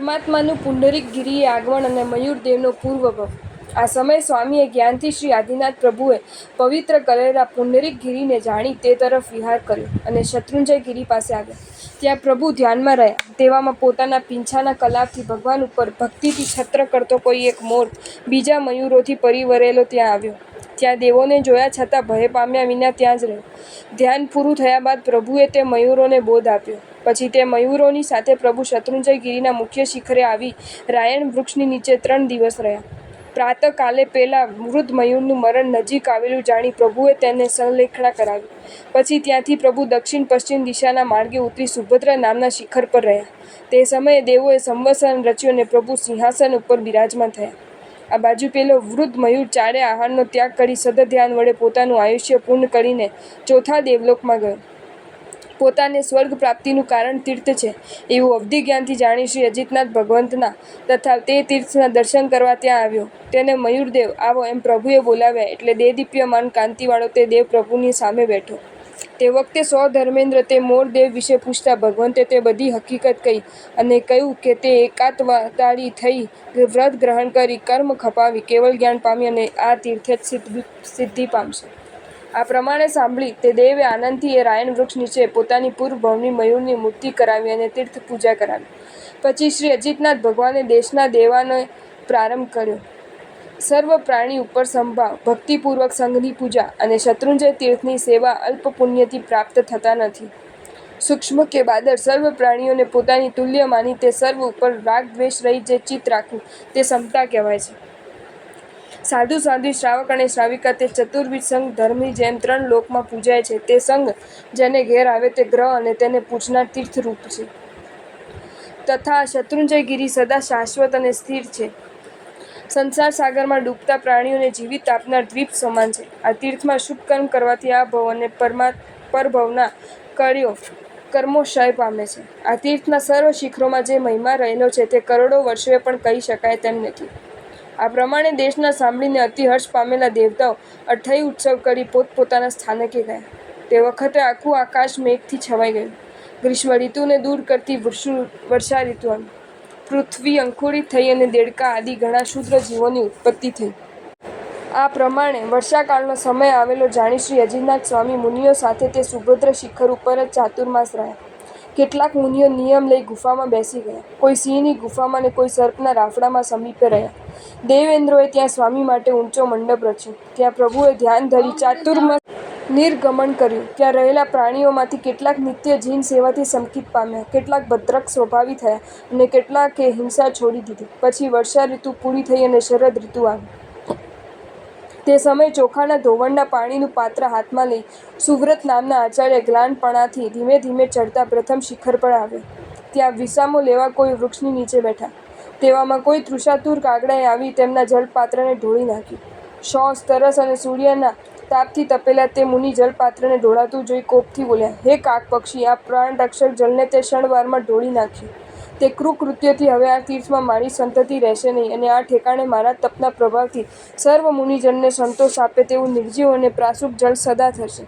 પરમાત્માનું પુંડરીક ગિરિએ આગમન અને મયુરદેવનો પૂર્વભાવ। આ સમયે સ્વામીએ જ્ઞાનથી શ્રી આદિનાથ પ્રભુએ પવિત્ર કરેલા પુંડરીક ગિરિને જાણી તે તરફ વિહાર કર્યો અને શત્રુંજય ગિરિ પાસે આવ્યા। ત્યાં પ્રભુ ધ્યાનમાં રહ્યા। તેવામાં પોતાના પીંછાના કલાપથી ભગવાન ઉપર ભક્તિથી છત્ર કરતો કોઈ એક મોર બીજા મયુરોથી પરિવરેલો ત્યાં આવ્યો। ત્યાં દેવોને જોયા છતાં ભય પામ્યા વિના ત્યાં જ રહ્યો। ધ્યાન પૂરું થયા બાદ પ્રભુએ તે મયુરોને બોધ આપ્યો। પછી તે મયુરોની સાથે પ્રભુ શત્રુંજય ગિરિના મુખ્ય શિખરે આવી રાયણ વૃક્ષની નીચે 3 દિવસ રહ્યા। પ્રાતઃકાલે પેલા વૃદ્ધ મયુરનું મરણ નજીક આવેલું જાણી પ્રભુએ તેને સંલેખણા કરાવી। પછી ત્યાંથી પ્રભુ દક્ષિણ પશ્ચિમ દિશાના માર્ગે ઉતરી સુભદ્રા નામના શિખર પર રહ્યા। તે સમયે દેવોએ સંવત્સર રચ્યું અને પ્રભુ સિંહાસન ઉપર બિરાજમાન થયા। આ બાજુ પેલો વૃદ્ધ મયુર ચારે આહારનો ત્યાગ કરી સદધ્યાન વડે પોતાનું આયુષ્ય પૂર્ણ કરીને ચોથા દેવલોકમાં ગયો। પોતાને સ્વર્ગ પ્રાપ્તિનું કારણ તીર્થ છે એવું અવધિ જ્ઞાનથી જાણી શ્રી અજિતનાથ ભગવંતના તથા તે તીર્થના દર્શન કરવા ત્યાં આવ્યો। તેને મયુરદેવ આવો એમ પ્રભુએ બોલાવ્યા એટલે દેદીપ્યમાન કાંતિવાળો તે દેવ પ્રભુની સામે બેઠો। તે વખતે સૌધર્મેન્દ્ર તે મોર દેવ વિશે પૂછતા ભગવંતે તે બધી હકીકત કહી અને કહ્યું કે તે એકાંતવાળી થઈ વ્રત ગ્રહણ કરી કર્મ ખપાવી કેવલ જ્ઞાન પામી અને આ તીર્થે સિદ્ધિ પામશે। આ પ્રમાણે સાંભળી તે દેવે આનંદથી એ રાયણ વૃક્ષ નીચે પોતાની પૂર્વભવની મયુરની મૂર્તિ કરાવી અને તીર્થ પૂજા કરાવી। પછી શ્રી અજિતનાથ ભગવાને દેશના દેવાનો પ્રારંભ કર્યો। સર્વ પ્રાણી ઉપર સંભાવ ભક્તિપૂર્વક સંઘની પૂજા અને શત્રુંજય તીર્થની સેવા અલ્પ પુણ્યથી પ્રાપ્ત થતા નથી। સૂક્ષ્મ કે બાદર સર્વ પ્રાણીઓને પોતાની તુલ્ય માની તે સર્વ ઉપર રાગ દ્વેષ રહિત જે ચિત્ત રાખવું તે સમતા કહેવાય છે। સાધુ સાધ્વી શ્રાવક અને શ્રાવિકા તે ચતુર્વિધ સંઘ ધર્મની જેમ 3 લોકમાં પૂજાય છે। તે સંઘ જેને ઘેર આવે તે ગ્રહ અને તેને પૂજનાર તીર્થરૂપ છે। તથા શત્રુંજય ગિરિ સદા શાશ્વત અને સ્થિર છે। સંસાર સાગરમાં ડૂબતા પ્રાણીઓને જીવિત આપનાર દ્વીપ સમાન છે। આ તીર્થમાં શુભ કર્મ કરવાથી આ ભવ અને પરભવના કર્મો ક્ષય પામે છે। આ તીર્થના સર્વ શિખરોમાં જે મહિમા રહેલો છે તે કરોડો વર્ષે પણ કહી શકાય તેમ નથી। આ પ્રમાણે દેશના સાંભળીને અતિ હર્ષ પામેલા દેવતાઓ અઠ્ઠાઈ ઉત્સવ કરી પોતપોતાના સ્થાનકે ગયા। તે વખતે આખું આકાશ મેઘથી છવાઈ ગયું। ગ્રીષ્મ ઋતુને દૂર કરતી વર્ષા ઋતુ આવી। પૃથ્વી અંકુરિત થઈ અને દેડકા આદિ ઘણા ક્ષુદ્ર જીવોની ઉત્પત્તિ થઈ। આ પ્રમાણે વર્ષાકાળનો સમય આવેલો જાણી શ્રી અજિતનાથ સ્વામી મુનિઓ સાથે તે સુભદ્ર શિખર ઉપર જ ચાતુર્માસ રહ્યા। કેટલાક મુનિઓ નિયમ લઈ ગુફામાં બેસી ગયા। કોઈ સિંહની ગુફામાં ને કોઈ સર્પના રાફડામાં સમીપે રહ્યા। દેવેન્દ્રોએ ત્યાં સ્વામી માટે ઊંચો મંડપ રચ્યો। ત્યાં પ્રભુએ ધ્યાન ધરી ચાતુર્માસ નિર્ગમન કર્યું। ત્યાં રહેલા પ્રાણીઓમાંથી કેટલાક નિત્ય જીન સેવાથી સંકિત પામ્યા, કેટલાક ભદ્રક સ્વભાવી થયા અને કેટલાકે હિંસા છોડી દીધી। પછી વર્ષા ઋતુ પૂરી થઈ અને શરદ ઋતુ આવી। તે સમયે ચોખાના ધોવણના પાણીનું પાત્ર હાથમાં લઈ સુવ્રત નામના આચાર્ય ગ્લાનપણાથી ધીમે ધીમે ચડતા પ્રથમ શિખર પર આવ્યા। ત્યાં વિસામો લેવા કોઈ વૃક્ષની નીચે બેઠા। તેવામાં કોઈ તૃષાતુર કાગડાએ આવી તેમના જલપાત્રને ઢોળી નાખ્યું। શૌચ, તરસ અને સૂર્યના તાપથી તપેલા તે મુનિ જલપાત્રને ઢોળાતું જોઈ કોપથી બોલ્યા, હે કાગપક્ષી, આ પ્રાણરક્ષક જલને તે ક્ષણવારમાં ઢોળી નાખ્યું। તે ક્રૂર કૃત્યથી હવે આ તીર્થમાં મારી સંતતિ રહેશે નહીં અને આ ઠેકાણે મારા તપના પ્રભાવથી સર્વ મુનિજનને સંતોષ આપે તેવું નિર્જીવ અને પ્રાસુપ જળ સદા થશે।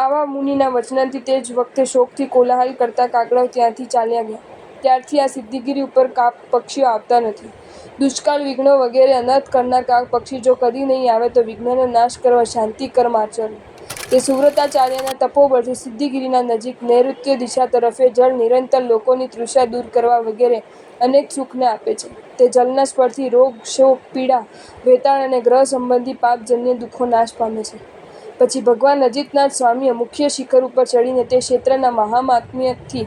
આવા મુનિના વચનથી તે જ વખતે શોકથી કોલાહલ કરતા કાગડાઓ ત્યાંથી ચાલ્યા ગયા। ત્યારથી આ સિદ્ધિગિરિ ઉપર કાગ પક્ષીઓ આવતા નથી। દુષ્કાળ, વિઘ્નો વગેરે અનર્થ કરનાર કાગ પક્ષી જો કદી નહીં આવે તો વિઘ્નનો નાશ કરવા શાંતિ કર્મ આચરો। તે સુવ્રતાચાર્યના તપોબળથી સિદ્ધિગિરિના નજીક નૈઋત્ય દિશા તરફે જળ નિરંતર લોકોની તૃષા દૂર કરવા વગેરે અનેક સુખને આપે છે। તે જલના સ્પર્શથી રોગ, શોક, પીડા, વેતાળ અને ગ્રહ સંબંધી પાપજન્ય દુઃખો નાશ પામે છે। પછી ભગવાન અજિતનાથ સ્વામીએ મુખ્ય શિખર ઉપર ચડીને તે ક્ષેત્રના મહાત્મ્યથી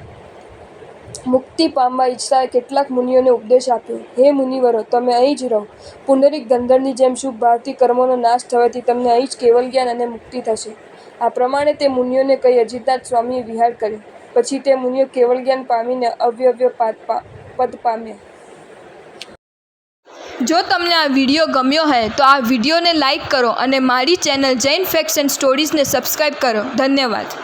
મુક્તિ પામવા ઈચ્છતા કેટલાક મુનિઓને ઉપદેશ આપ્યો। હે મુનિવરો, તમે અહીં જ રહો। પુંડરીક ધનધરની જેમ શુભ ભાવથી કર્મોનો નાશ થવાથી તમને અહીં જ કેવલ જ્ઞાન અને મુક્તિ થશે। આ પ્રમાણે તે મુનિઓને કહી અજિતનાથ સ્વામીએ વિહાર કર્યો। પછી તે મુનિઓ કેવલ જ્ઞાન પામીને અવ્યય પદ પામ્યા। જો તમને આ વિડીયો ગમ્યો હોય તો આ વિડીયોને લાઈક કરો અને મારી ચેનલ જૈન ફેક્ટ્સ એન્ડ સ્ટોરીઝને સબસ્ક્રાઈબ કરો। ધન્યવાદ।